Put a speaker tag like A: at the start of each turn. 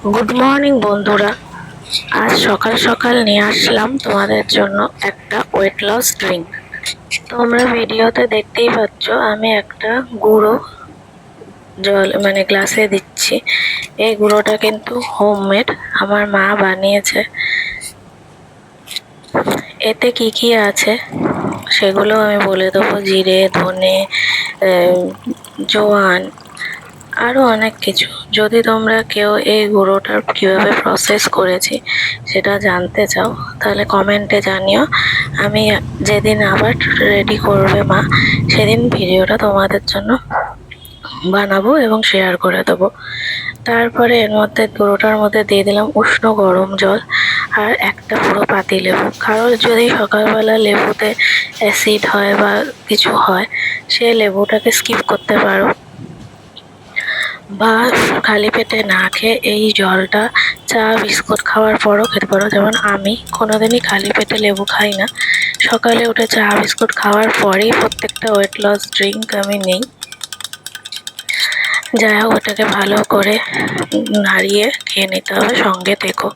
A: Good morning বন্ধুরা। আজ সকাল সকাল নিয়ে আসলাম তোমাদের জন্য একটা ওয়েট লস ড্রিঙ্ক। তোমরা ভিডিওতে দেখতেই পাচ্ছ আমি একটা গুঁড়ো জল গ্লাসে দিচ্ছি। এই গুঁড়োটা কিন্তু হোমমেড, আমার মা বানিয়েছে। এতে কি কি আছে সেগুলো আমি বলে দেবো। জিরে, ধনে, জোয়ান, আরও অনেক কিছু। যদি তোমরা কেউ এই গুঁড়োটার কীভাবে প্রসেস করেছি সেটা জানতে চাও তাহলে কমেন্টে জানিও। আমি যেদিন আবার রেডি করবে মা সেদিন ভিডিওটা তোমাদের জন্য বানাবো এবং শেয়ার করে দেবো। তারপরে এর মধ্যে গুঁড়োটার মধ্যে দিয়ে দিলাম উষ্ণ গরম জল আর একটা পুরো পাতি লেবু। কারোর যদি সকালবেলা লেবুতে অ্যাসিড হয় বা কিছু হয় সে লেবুটাকে স্কিপ করতে পারো, বা খালি পেটে না খেয়ে এই জলটা চা বিস্কুট খাওয়ার পরও খেতে পারো। যেমন আমি কোনোদিনই খালি পেটে লেবু খাই না, সকালে উঠে চা বিস্কুট খাওয়ার পরেই প্রত্যেকটা ওয়েট লস ড্রিঙ্ক আমি নিই। যাই হোক, ওটাকে ভালো করে নাড়িয়ে খেয়ে নিতে হবে। সঙ্গে থেকো।